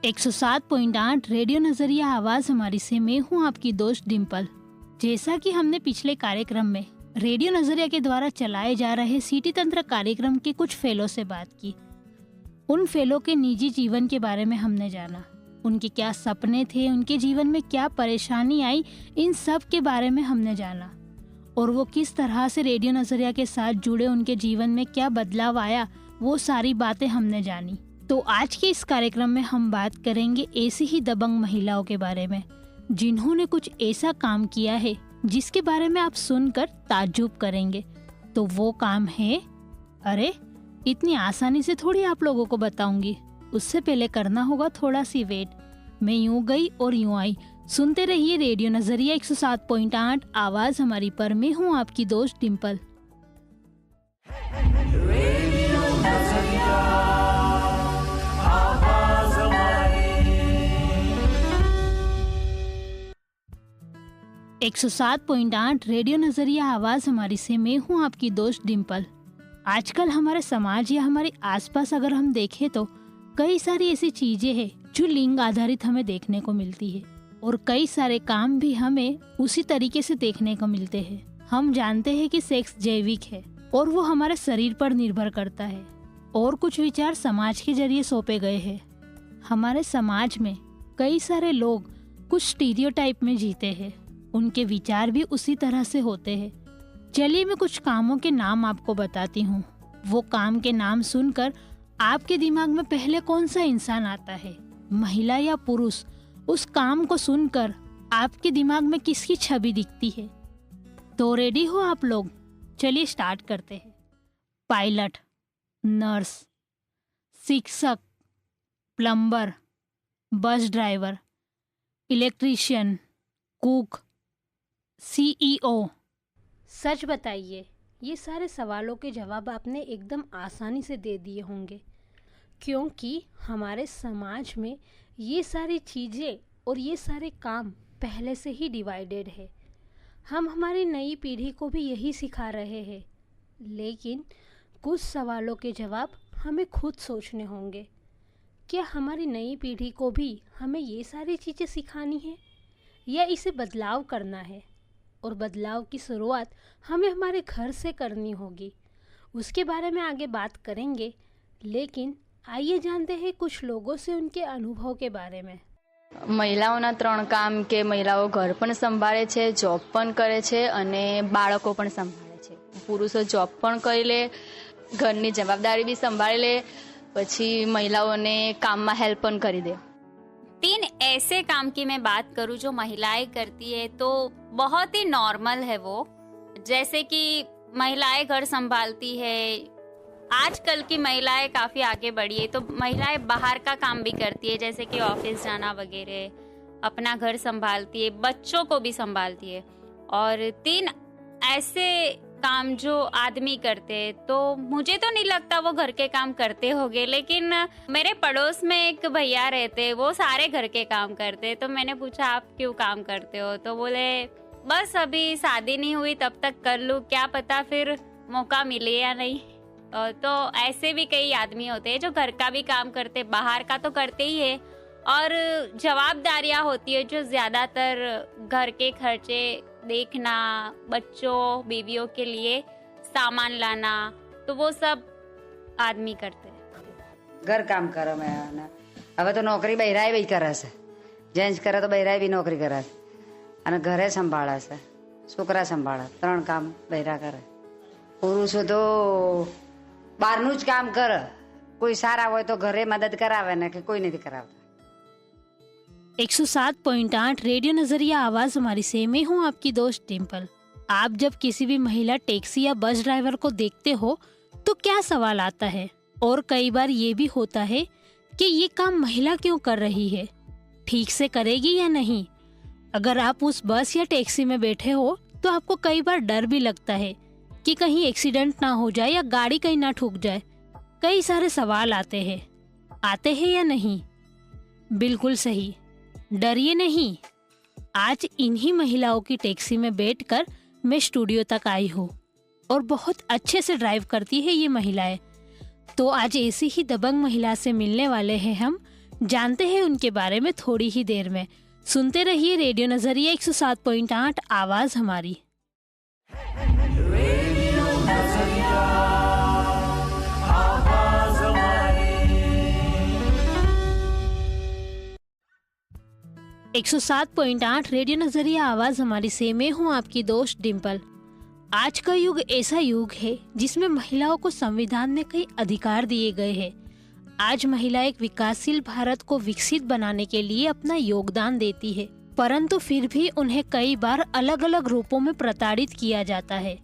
107.8 radio नजरिया आवाज हमारी से मैं हूँ आपकी दोस्त डिम्पल। जैसा कि हमने पिछले कार्यक्रम में रेडियो नजरिया के द्वारा चलाए जा रहे सिटी तंत्र कार्यक्रम के कुछ फेलो से बात की, उन फेलो के निजी जीवन के बारे में हमने जाना, उनके क्या सपने थे, उनके जीवन में क्या परेशानी आई, इन सब के बारे में हमने जाना और वो किस तरह से रेडियो नजरिया के साथ जुड़े, उनके जीवन में क्या बदलाव आया, वो सारी बातें हमने जानी। तो आज के इस कार्यक्रम में हम बात करेंगे ऐसी ही दबंग महिलाओं के बारे में जिन्होंने कुछ ऐसा काम किया है जिसके बारे में आप सुनकर ताज्जुब करेंगे। तो वो काम है, अरे इतनी आसानी से थोड़ी आप लोगों को बताऊंगी, उससे पहले करना होगा थोड़ा सी वेट। मैं यूं गई और यूं आई। सुनते रहिए रेडियो नजरिया 107.8 आवाज हमारी पर। मैं हूँ आपकी दोस्त डिम्पल। रेडियो नजरिया आवाज हमारी 107.8 रेडियो नजरिया आवाज हमारी से मैं हूँ आपकी दोस्त डिम्पल। आजकल हमारे समाज या हमारे आसपास अगर हम देखें तो कई सारी ऐसी चीजें हैं जो लिंग आधारित हमें देखने को मिलती है और कई सारे काम भी हमें उसी तरीके से देखने को मिलते हैं। हम जानते हैं कि सेक्स जैविक है और वो हमारे शरीर पर निर्भर करता है और कुछ विचार समाज के जरिए सौंपे गए हैं। हमारे समाज में कई सारे लोग कुछ स्टीरियोटाइप में जीते हैं, उनके विचार भी उसी तरह से होते हैं। चलिए मैं कुछ कामों के नाम आपको बताती हूँ। वो काम के नाम सुनकर आपके दिमाग में पहले कौन सा इंसान आता है, महिला या पुरुष, उस काम को सुनकर आपके दिमाग में किसकी छवि दिखती है। तो रेडी हो आप लोग? चलिए स्टार्ट करते हैं। पायलट, नर्स, शिक्षक, plumber, bus driver, electrician, cook, CEO. सच बताइए, ये सारे सवालों के जवाब आपने एकदम आसानी से दे दिए होंगे क्योंकि हमारे समाज में ये सारी चीज़ें और ये सारे काम पहले से ही डिवाइडेड है। हम हमारी नई पीढ़ी को भी यही सिखा रहे हैं, लेकिन कुछ सवालों के जवाब हमें खुद सोचने होंगे। क्या हमारी नई पीढ़ी को भी हमें ये सारी चीज़ें सिखानी है या इसे बदलाव करना है? और बदलाव की शुरुआत हमें हमारे घर से करनी होगी। उसके बारे में आगे बात करेंगे, लेकिन आइए जानते हैं कुछ लोगों से उनके अनुभव के बारे में। મહિલાઓના 3 કામ કે મહિલાઓ ઘર પણ સંભાળે છે, જોબ પણ કરે છે અને બાળકો પણ સંભાળે છે। પુરુષો જોબ પણ કરી લે, ઘરની જવાબદારી બી સંભાળી લે, પછી મહિલાઓને કામમાં હેલ્પ પણ કરી દે। 3 ऐसे काम की मैं बात करूं जो महिलाएं करती है तो बहुत ही नॉर्मल है वो। जैसे कि महिलाएं घर संभालती है, आजकल की महिलाएं काफ़ी आगे बढ़ी है तो महिलाएं बाहर का काम भी करती है, जैसे कि ऑफिस जाना वगैरह, अपना घर संभालती है, बच्चों को भी संभालती है। और 3 ऐसे काम जो आदमी करते हैं तो मुझे तो नहीं लगता वो घर के काम करते होंगे, लेकिन मेरे पड़ोस में एक भैया रहते, वो सारे घर के काम करते। तो मैंने पूछा आप क्यों काम करते हो, तो बोले बस अभी शादी नहीं हुई तब तक कर लूँ, क्या पता फिर मौका मिले या नहीं। तो ऐसे भी कई आदमी होते हैं जो घर का भी काम करते, बाहर का तो करते ही है और जवाबदारियाँ होती है जो ज़्यादातर घर के खर्चे देखना, बच्चों बीवियों के लिए सामान लाना, तो वो सब आदमी करते हैं। घर काम करे मैं હવે તો નોકરી બૈરાય બી કરે છે, જેન્ટ્સ કરે તો બૈરાય બી નોકરી કરે અને ઘરે સંભાળે છે, છોકરા સંભાળે, 3 કામ બૈરા કરે। પુરુષો તો બહારનું જ કામ કરે, કોઈ સારા હોય તો ઘરે મદદ કરાવે ને કે કોઈ નથી કરાવતા। 107.8 रेडियो नजरिया आवाज हमारी से मैं हूँ आपकी दोस्त डिम्पल। आप जब किसी भी महिला टैक्सी या बस ड्राइवर को देखते हो तो क्या सवाल आता है, और कई बार ये भी होता है कि ये काम महिला क्यों कर रही है, ठीक से करेगी या नहीं। अगर आप उस बस या टैक्सी में बैठे हो तो आपको कई बार डर भी लगता है कि कहीं एक्सीडेंट ना हो जाए या गाड़ी कहीं ना ठुक जाए। कई सारे सवाल आते हैं या नहीं? बिल्कुल सही, डरिए नहीं। आज इन्हीं महिलाओं की टैक्सी में बैठकर मैं स्टूडियो तक आई हूँ और बहुत अच्छे से ड्राइव करती है ये महिलाएं। तो आज ऐसी ही दबंग महिला से मिलने वाले हैं हम जानते हैं उनके बारे में थोड़ी ही देर में। सुनते रहिए रेडियो नजरिया 107.8 आवाज हमारी। रेडियो नजरिया आवाज हमारी। 107.8 रेडियो नजरिया आवाज हमारी से मैं हूँ आपकी दोस्त डिम्पल। आज का युग ऐसा युग है जिसमें महिलाओं को संविधान में कई अधिकार दिए गए हैं। आज महिला एक विकासशील भारत को विकसित बनाने के लिए अपना योगदान देती है, परंतु फिर भी उन्हें कई बार अलग अलग रूपों में प्रताड़ित किया जाता है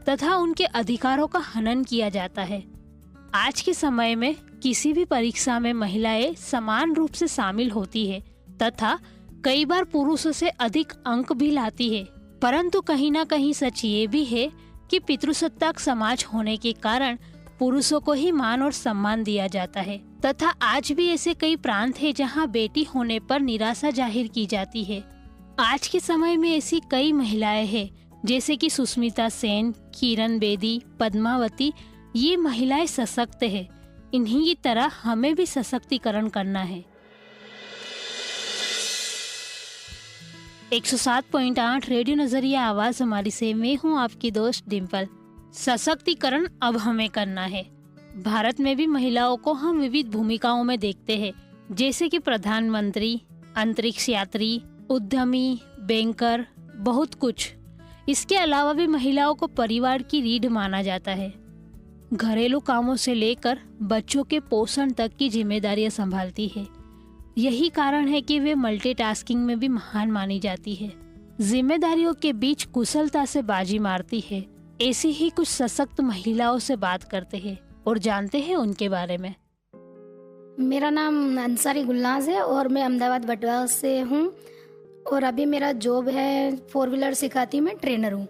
तथा उनके अधिकारों का हनन किया जाता है। आज के समय में किसी भी परीक्षा में महिलाएं समान रूप से शामिल होती है तथा कई बार पुरुषों से अधिक अंक भी लाती है, परंतु कहीं ना कहीं सच ये भी है कि पितृसत्ताक समाज होने के कारण पुरुषों को ही मान और सम्मान दिया जाता है तथा आज भी ऐसे कई प्रांत हैं जहां बेटी होने पर निराशा जाहिर की जाती है। आज के समय में ऐसी कई महिलाएं हैं जैसे कि सुष्मिता सेन, किरण बेदी, पद्मावती। ये महिलाएं सशक्त है, इन्हीं की तरह हमें भी सशक्तिकरण करना है। 107.8 रेडियो नजरिया आवाज हमारी से मैं हूँ आपकी दोस्त डिम्पल। सशक्तिकरण अब हमें करना है। भारत में भी महिलाओं को हम विविध भूमिकाओं में देखते हैं, जैसे कि प्रधानमंत्री, अंतरिक्ष यात्री, उद्यमी, बैंकर, बहुत कुछ। इसके अलावा भी महिलाओं को परिवार की रीढ़ माना जाता है। घरेलू कामों से लेकर बच्चों के पोषण तक की जिम्मेदारियां संभालती है। यही कारण है कि वे मल्टीटास्किंग में भी महान मानी जाती है। जिम्मेदारियों के बीच कुशलता से बाजी मारती है। ऐसी ही कुछ सशक्त महिलाओं से बात करते हैं और जानते हैं उनके बारे में। मेरा नाम अंसारी गुलनाज है और मैं अहमदाबाद बटवा से हूँ और अभी मेरा जॉब है 4 व्हीलर सिखाती, मैं ट्रेनर हूँ।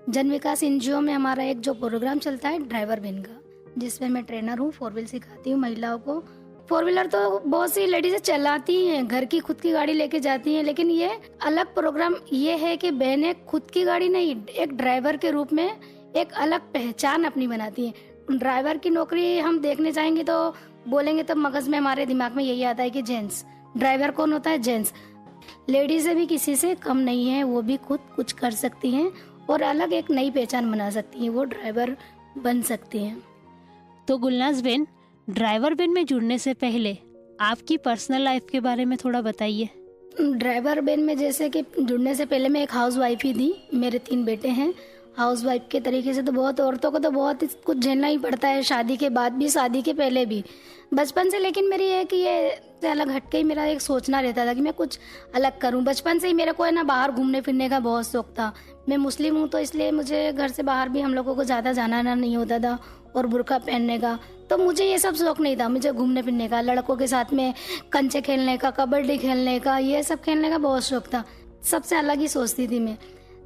जन विकास एनजीओ में हमारा एक जो प्रोग्राम चलता है ड्राइवर बिन का, जिसमें मैं ट्रेनर हूँ, 4 व्हीलर सिखाती हूँ महिलाओं को। 4 व्हीलर तो बहुत सी लेडीज चलाती हैं, घर की खुद की गाड़ी लेके जाती हैं, लेकिन ये अलग प्रोग्राम ये है कि बहनें खुद की गाड़ी नहीं, एक ड्राइवर के रूप में एक अलग पहचान अपनी बनाती हैं। ड्राइवर की नौकरी हम देखने जाएंगे तो बोलेंगे तो मगज में हमारे दिमाग में यही आता है कि जेंट्स। ड्राइवर कौन होता है? जेंट्स। लेडीज भी किसी से कम नहीं है, वो भी खुद कुछ कर सकती हैं और अलग एक नई पहचान बना सकती हैं, वो ड्राइवर बन सकती हैं। तो गुलनाज बेन, ड्राइवर बेन में जुड़ने से पहले आपकी पर्सनल लाइफ के बारे में थोड़ा बताइए। ड्राइवर बेन में जैसे कि जुड़ने से पहले मैं एक हाउस वाइफ ही थी। मेरे 3 बेटे हैं। हाउस वाइफ के तरीके से तो बहुत औरतों को तो बहुत कुछ झेलना ही पड़ता है, शादी के बाद भी, शादी के पहले भी, बचपन से। लेकिन मेरी है कि ये अलग हटके ही मेरा एक सोचना रहता था कि मैं कुछ अलग करूं। बचपन से ही मेरे को है ना बाहर घूमने फिरने का बहुत शौक था। मैं मुस्लिम हूं तो इसलिए मुझे घर से बाहर भी हम लोगों को ज़्यादा जाना नहीं होता था और बुर्का पहनने का, तो मुझे ये सब शौक नहीं था। मुझे घूमने फिरने का, लड़कों के साथ में कंचे खेलने का, कबड्डी खेलने का, ये सब खेलने का बहुत शौक था। सबसे अलग ही सोचती थी मैं।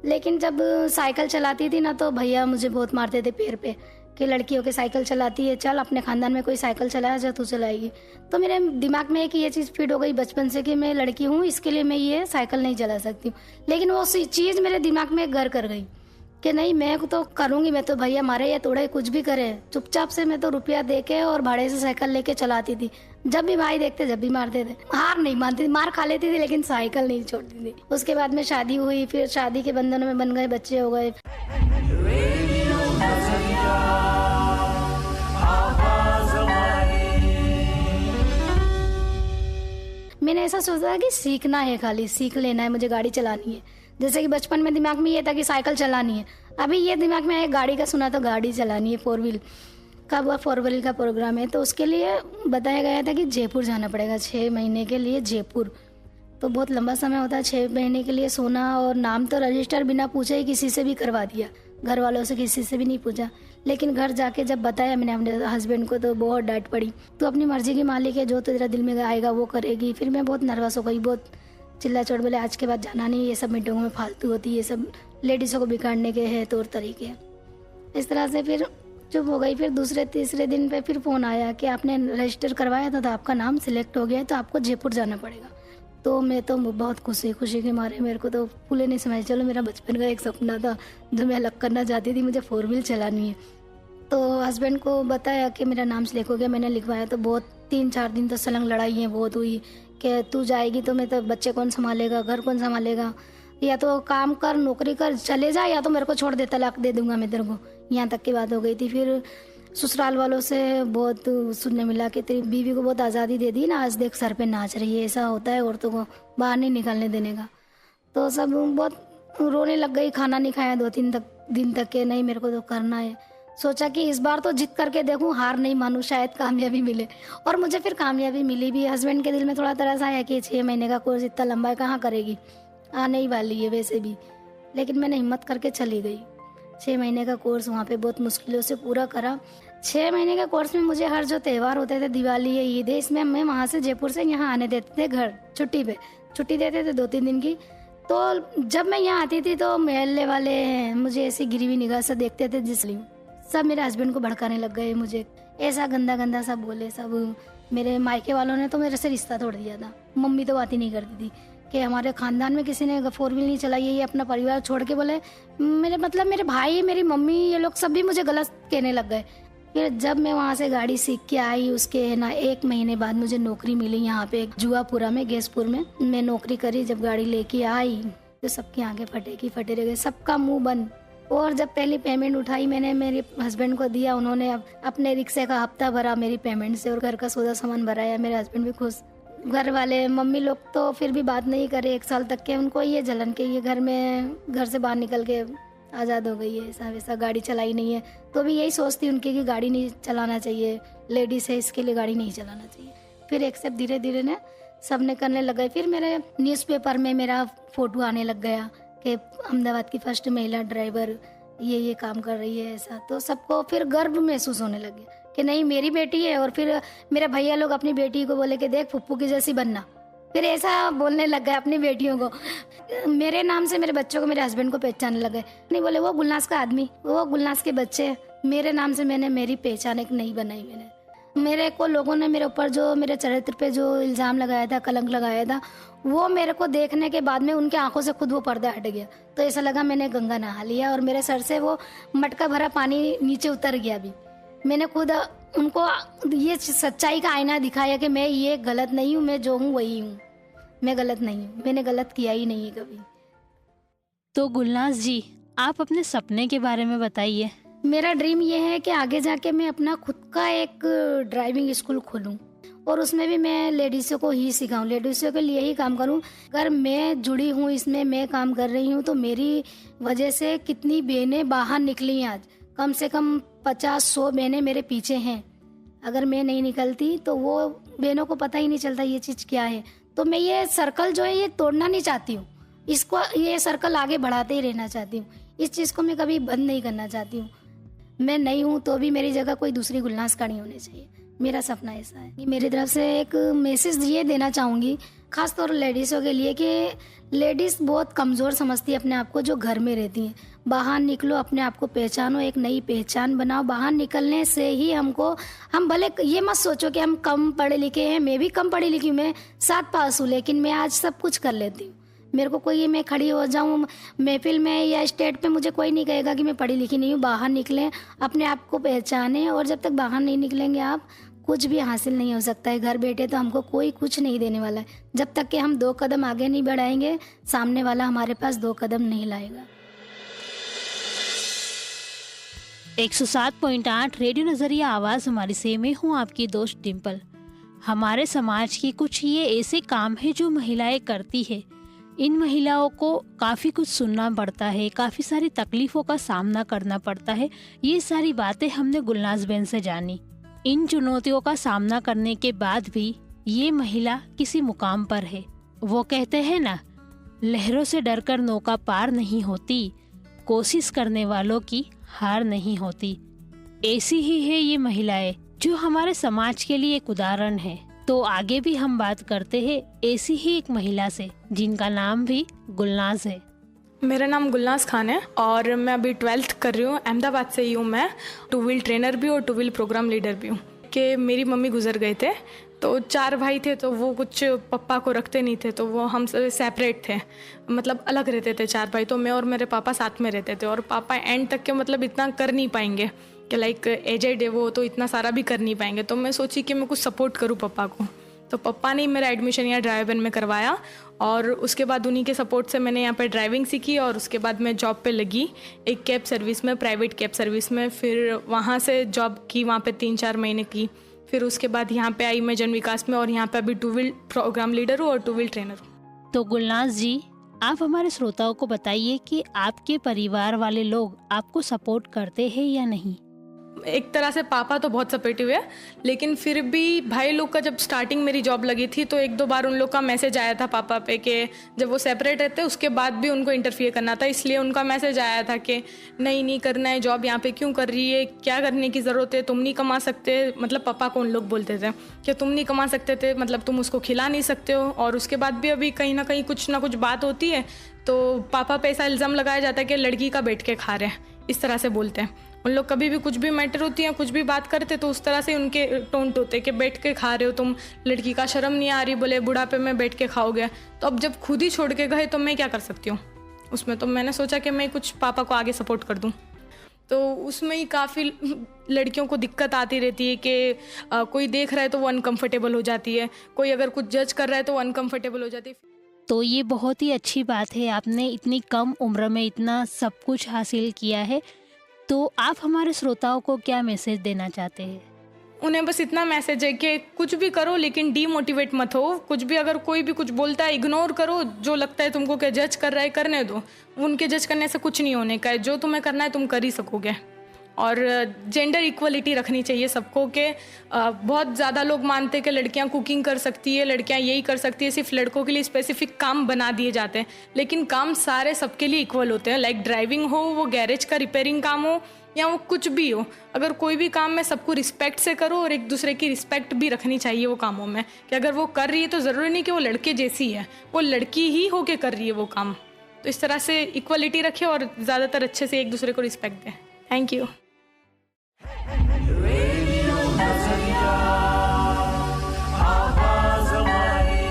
लेकिन जब साइकिल चलाती थी ना तो भैया मुझे बहुत मारते थे पैर पे कि लड़कियों के साइकिल चलाती है, चल अपने खानदान में कोई साइकिल चलाया जा, तू चलाएगी। तो मेरे दिमाग में एक ये चीज़ फिट हो गई बचपन से कि मैं लड़की हूँ, इसके लिए मैं ये साइकिल नहीं चला सकती हूँ। लेकिन वो चीज़ मेरे दिमाग में घर कर गई कि नहीं, मैं तो करूँगी। मैं तो भैया मारे या तोड़े कुछ भी करे, चुपचाप से मैं तो रुपया दे के और भाड़े से साइकिल लेके चलाती थी। जब भी भाई देखते जब भी मारते थे, हार नहीं मानती थी, मार खा लेती थी लेकिन साइकिल नहीं छोड़ती थी। उसके बाद में शादी हुई, फिर शादी के बंधनों में बन गए, बच्चे हो गए। रेडियो नजरिया आवाज हमारी। मैंने ऐसा सोचा कि सीखना है, खाली सीख लेना है, मुझे गाड़ी चलानी है। जैसे कि बचपन में दिमाग में ये था कि साइकिल चलानी है, अभी ये दिमाग में है गाड़ी का सुना तो गाड़ी चलानी है। 4 व्हील का, वो 4 व्हील का प्रोग्राम है, तो उसके लिए बताया गया था कि जयपुर जाना पड़ेगा 6 महीने के लिए। जयपुर तो बहुत लंबा समय होता है, 6 महीने के लिए सोना, और नाम तो रजिस्टर बिना पूछे ही किसी से भी करवा दिया, घर वालों से किसी से भी नहीं पूछा। लेकिन घर जाके जब बताया मैंने अपने हस्बैंड को तो बहुत डांट पड़ी। तो अपनी मर्जी की मालिक है, जो तेरा दिल में आएगा वो करेगी। फिर मैं बहुत नर्वस हो गई, बहुत चिल्ला चोट, बोले आज के बाद जाना नहीं, ये सब मीटिंगों में फालतू होती है, ये सब लेडीज़ों को बिगाड़ने के हैं तौर तरीके। इस तरह से फिर चुप हो गई। फिर दूसरे तीसरे दिन पे फिर फ़ोन आया कि आपने रजिस्टर करवाया था तो आपका नाम सिलेक्ट हो गया है, तो आपको जयपुर जाना पड़ेगा। तो मैं तो बहुत खुशी के मारे, मेरे को तो फूले नहीं समझ। चलो मेरा बचपन का एक सपना था जो मैं अलग करना चाहती थी, मुझे 4 व्हील चलानी है। तो हस्बैंड को बताया कि मेरा नाम सिलेक्ट हो गया, मैंने लिखवाया तो बहुत 3-4 दिन तो सलंग लड़ाइयाँ बहुत हुई कि तू जाएगी तो मैं तो बच्चे कौन संभालेगा, घर कौन संभालेगा, या तो काम कर, नौकरी कर, चले जा, या तो मेरे को छोड़ दे, तलाक दे दूंगा मैं तेरे को, यहाँ तक की बात हो गई थी। फिर ससुराल वालों से बहुत सुनने मिला कि तेरी बीवी को बहुत आज़ादी दे दी ना, आज देख सर पे नाच रही है, ऐसा होता है औरतों को बाहर नहीं निकलने देने का। तो सब बहुत रोने लग गई, खाना नहीं खाया 2-3 दिन तक के, नहीं मेरे को तो करना है। सोचा कि इस बार तो जिद करके देखूं, हार नहीं मानूं, शायद कामयाबी मिले। और मुझे फिर कामयाबी मिली भी। हस्बैंड के दिल में थोड़ा तरस आया कि 6 महीने का कोर्स इतना लंबा है, कहाँ करेगी, आने ही वाली है वैसे भी, लेकिन मैंने हिम्मत करके चली गई। 6 महीने का कोर्स वहाँ पे बहुत मुश्किलों से पूरा करा। 6 महीने के कोर्स में मुझे हर जो त्यौहार होते थे, दिवाली है, ईद है, इसमें मैं वहाँ से जयपुर से यहाँ आने देते थे घर, छुट्टी पे छुट्टी देते थे 2-3 दिन की। तो जब मैं यहाँ आती थी तो मोहल्ले वाले मुझे ऐसी गिरी निगाह से देखते थे, जिसलिए सब मेरे हस्बैंड को भड़काने लग गए, मुझे ऐसा गंदा गंदा सब बोले। सब मेरे मायके वालों ने तो मेरे से रिश्ता तोड़ दिया था। मम्मी तो बात ही नहीं करती थी कि हमारे ख़ानदान में किसी ने 4 व्हील नहीं चलाई है, ये अपना परिवार छोड़ के बोले। मेरे भाई, मेरी मम्मी, ये लोग सब भी मुझे गलत कहने लग गए। फिर जब मैं वहाँ से गाड़ी सीख के आई, उसके 1 महीने बाद मुझे नौकरी मिली यहाँ पे जुआपुरा में, गैसपुर में मैं नौकरी करी। जब गाड़ी लेके आई तो सबकी आंखें फटे रह गए, सबका मुंह बंद। और जब पहली पेमेंट उठाई मैंने, मेरे हस्बैंड को दिया, उन्होंने अपने रिक्शे का हफ्ता भरा मेरी पेमेंट से और घर का सौदा सामान भराया। मेरे हस्बैंड भी खुश। घर वाले, मम्मी लोग तो फिर भी बात नहीं करे 1 साल तक के। उनको ये जलन के ये घर से बाहर निकल के आज़ाद हो गई है, ऐसा वैसा, गाड़ी चलाई नहीं है। तो भी यही सोचती उनकी कि गाड़ी नहीं चलाना चाहिए, लेडीज़ है इसके लिए गाड़ी नहीं चलाना चाहिए। फिर एक्सेप्ट धीरे धीरे ने सब ने करने लग गए। फिर मेरे न्यूज़पेपर में मेरा फ़ोटो आने लग गया कि अहमदाबाद की फर्स्ट महिला ड्राइवर ये काम कर रही है, ऐसा। तो सबको फिर गर्व महसूस होने लगे कि नहीं मेरी बेटी है। और फिर मेरे भैया लोग अपनी बेटी को बोले कि देख फुप्पू की जैसी बनना, फिर ऐसा बोलने लग गए अपनी बेटियों को। मेरे नाम से मेरे बच्चों को, मेरे हस्बैंड को पहचानने लगे। नहीं बोले वो गुलनाज का आदमी, वो गुलनाज के बच्चे। मेरे नाम से मैंने मेरी पहचान एक नहीं बनाई। मेरे को लोगों ने मेरे ऊपर जो मेरे चरित्र पे जो इल्ज़ाम लगाया था, कलंक लगाया था, वो मेरे को देखने के बाद में उनके आंखों से खुद वो पर्दा हट गया। तो ऐसा लगा मैंने गंगा नहा लिया और मेरे सर से वो मटका भरा पानी नीचे उतर गया। भी मैंने खुद उनको ये सच्चाई का आईना दिखाया कि मैं ये गलत नहीं हूँ, मैं जो हूँ वही हूँ, मैं गलत नहीं हूँ, मैंने गलत किया ही नहीं है कभी। तो गुलनाज जी, आप अपने सपने के बारे में बताइए। मेरा ड्रीम ये है कि आगे जाके मैं अपना खुद का एक ड्राइविंग स्कूल खोलूं और उसमें भी मैं लेडीज़ों को ही सिखाऊं, लेडीज़ों के लिए ही काम करूं। अगर मैं जुड़ी हूं इसमें, मैं काम कर रही हूं, तो मेरी वजह से कितनी बहनें बाहर निकली। आज कम से कम 50-100 बहनें मेरे पीछे हैं। अगर मैं नहीं निकलती तो वो बहनों को पता ही नहीं चलता ये चीज़ क्या है। तो मैं ये सर्कल जो है ये तोड़ना नहीं चाहती हूँ, इसको ये सर्कल आगे बढ़ाते ही रहना चाहती हूँ। इस चीज़ को मैं कभी बंद नहीं करना चाहती हूँ। मैं नहीं हूँ तो भी मेरी जगह कोई दूसरी गुलनाज का नहीं होनी चाहिए। मेरा सपना ऐसा है कि मेरी तरफ से एक मैसेज ये देना चाहूँगी खास तौर लेडीज़ों के लिए कि लेडीज़ बहुत कमज़ोर समझती है अपने आप को जो घर में रहती हैं। बाहर निकलो, अपने आप को पहचानो, एक नई पहचान बनाओ। बाहर निकलने से ही हम भले ये मत सोचो कि हम कम पढ़े लिखे हैं, मैं भी कम पढ़ी लिखी हूँ, मैं 7 पास हूँ, लेकिन मैं आज सब कुछ कर लेती हूँ। मेरे को कोई मैं खड़ी हो जाऊँ महफिल में या स्टेज पे, मुझे कोई नहीं कहेगा कि मैं पढ़ी लिखी नहीं हूँ। बाहर निकलें, अपने आप को पहचानें, और जब तक बाहर नहीं निकलेंगे आप कुछ भी हासिल नहीं हो सकता है। घर बैठे तो हमको कोई कुछ नहीं देने वाला है। जब तक कि हम 2 कदम आगे नहीं बढ़ाएंगे, सामने वाला हमारे पास 2 कदम नहीं लाएगा। 107.8 रेडियो नजरिया आवाज़ हमारी से में हूँ आपकी दोस्त डिम्पल। हमारे समाज की कुछ ये ऐसे काम है जो महिलाएं करती है। इन महिलाओं को काफ़ी कुछ सुनना पड़ता है, काफ़ी सारी तकलीफ़ों का सामना करना पड़ता है। ये सारी बातें हमने गुलनाज बहन से जानी। इन चुनौतियों का सामना करने के बाद भी ये महिला किसी मुकाम पर है। वो कहते हैं ना, लहरों से डरकर नौका पार नहीं होती, कोशिश करने वालों की हार नहीं होती। ऐसी ही है ये महिलाएं जो हमारे समाज के लिए एक उदाहरण है। तो आगे भी हम बात करते हैं ऐसी ही एक महिला से जिनका नाम भी गुलनाज है। मेरा नाम गुलनाज खान है और मैं अभी 12th कर रही हूँ। अहमदाबाद से ही हूँ मैं। 2 व्हील ट्रेनर भी और 2 व्हील प्रोग्राम लीडर भी हूँ। कि मेरी मम्मी गुजर गए थे तो 4 भाई थे, तो वो कुछ पापा को रखते नहीं थे, तो वो हम सेपरेट थे, मतलब अलग रहते थे 4 भाई। तो मैं और मेरे पापा साथ में रहते थे, और पापा एंड तक के मतलब इतना कर नहीं पाएंगे कि लाइक एजेड है वो, तो इतना सारा भी कर नहीं पाएंगे। तो मैं सोची कि मैं कुछ सपोर्ट करूँ पापा को। तो पापा ने मेरा एडमिशन यहाँ ड्राइवर में करवाया, और उसके बाद उन्हीं के सपोर्ट से मैंने यहाँ पे ड्राइविंग सीखी, और उसके बाद मैं जॉब पे लगी एक कैब सर्विस में, प्राइवेट कैब सर्विस में। फिर वहाँ से जॉब की वहाँ पे 3-4 महीने की। फिर उसके बाद यहाँ पे आई मैं जन विकास में, और यहाँ पे अभी 2 व्हील प्रोग्राम लीडर हूँ और 2 व्हील ट्रेनर हूँ। तो गुलनाज जी, आप हमारे श्रोताओं को बताइए कि आपके परिवार वाले लोग आपको सपोर्ट करते हैं या नहीं? एक तरह से पापा तो बहुत सपोर्टिव है, लेकिन फिर भी भाई लोग का जब स्टार्टिंग मेरी जॉब लगी थी तो 1-2 बार उन लोग का मैसेज आया था पापा पे कि जब वो सेपरेट रहते उसके बाद भी उनको इंटरफियर करना था, इसलिए उनका मैसेज आया था कि नहीं करना है जॉब, यहाँ पे क्यों कर रही है, क्या करने की ज़रूरत है, तुम नहीं कमा सकते। मतलब पापा को उन लोग बोलते थे कि तुम नहीं कमा सकते थे, मतलब तुम उसको खिला नहीं सकते हो। और उसके बाद भी अभी कहीं ना कहीं कुछ ना कुछ बात होती है तो पापा पे ऐसा इल्ज़ाम लगाया जाता है कि लड़की का बैठ के खा रहे हैं, इस तरह से बोलते हैं। उन लोग कभी भी कुछ भी मैटर होती है, कुछ भी बात करते तो उस तरह से उनके टोंट होते कि बैठ के खा रहे हो तुम, लड़की का शर्म नहीं आ रही, बोले बुढ़ापे में बैठ के खाओगे। तो अब जब खुद ही छोड़ के गए तो मैं क्या कर सकती हूँ उसमें। तो मैंने सोचा कि मैं कुछ पापा को आगे सपोर्ट कर दूँ। तो उसमें ही काफ़ी लड़कियों को दिक्कत आती रहती है कि कोई देख रहा है तो वो अनकम्फर्टेबल हो जाती है, कोई अगर कुछ जज कर रहा है तो वो अनकम्फर्टेबल हो जाती है। तो ये बहुत ही अच्छी बात है, आपने इतनी कम उम्र में इतना सब कुछ हासिल किया है। तो आप हमारे श्रोताओं को क्या मैसेज देना चाहते हैं? उन्हें बस इतना मैसेज है कि कुछ भी करो लेकिन डीमोटिवेट मत हो। कुछ भी अगर कोई भी कुछ बोलता है इग्नोर करो, जो लगता है तुमको कि जज कर रहा है करने दो, उनके जज करने से कुछ नहीं होने का है। जो तुम्हें करना है तुम कर ही सकोगे। और जेंडर इक्वलिटी रखनी चाहिए सबको के बहुत ज़्यादा लोग मानते हैं कि लड़कियां कुकिंग कर सकती है, लड़कियां यही कर सकती है, सिर्फ लड़कों के लिए स्पेसिफिक काम बना दिए जाते हैं, लेकिन काम सारे सबके लिए इक्वल होते हैं। लाइक ड्राइविंग हो, वो गैरेज का रिपेयरिंग काम हो, या वो कुछ भी हो, अगर कोई भी काम में सबको रिस्पेक्ट से करो, और एक दूसरे की रिस्पेक्ट भी रखनी चाहिए वो कामों में, कि अगर वो कर रही है तो ज़रूरी नहीं कि वो लड़के जैसी है, वो लड़की ही होके कर रही है वो काम। तो इस तरह से इक्वलिटी रखें और ज़्यादातर अच्छे से एक दूसरे को रिस्पेक्ट दें। Thank you. रेडियो नजरिया आवाज हमारी।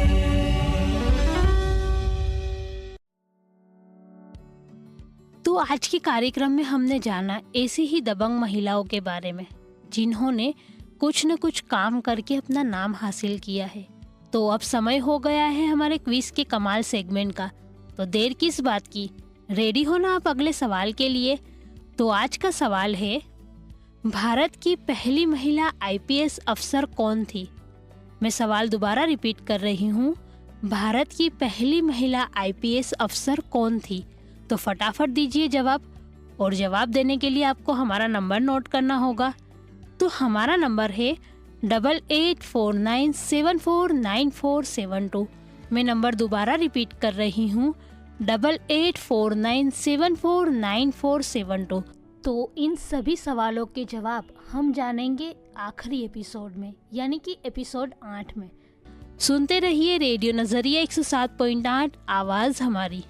तो आज के कार्यक्रम में हमने जाना ऐसी ही दबंग महिलाओं के बारे में जिन्होंने कुछ न कुछ काम करके अपना नाम हासिल किया है। तो अब समय हो गया है हमारे क्विज के कमाल सेगमेंट का, तो देर किस बात की, रेडी हो ना आप अगले सवाल के लिए। तो आज का सवाल है, भारत की पहली महिला आईपीएस अफसर कौन थी? मैं सवाल दोबारा रिपीट कर रही हूँ, भारत की पहली महिला आईपीएस अफसर कौन थी? तो फटाफट दीजिए जवाब, और जवाब देने के लिए आपको हमारा नंबर नोट करना होगा। तो हमारा नंबर है 8849749472। मैं नंबर दोबारा रिपीट कर रही हूँ, 8849749472। तो इन सभी सवालों के जवाब हम जानेंगे आखिरी एपिसोड में, यानी कि एपिसोड 8 में। सुनते रहिए रेडियो नजरिया 107.8 आवाज हमारी।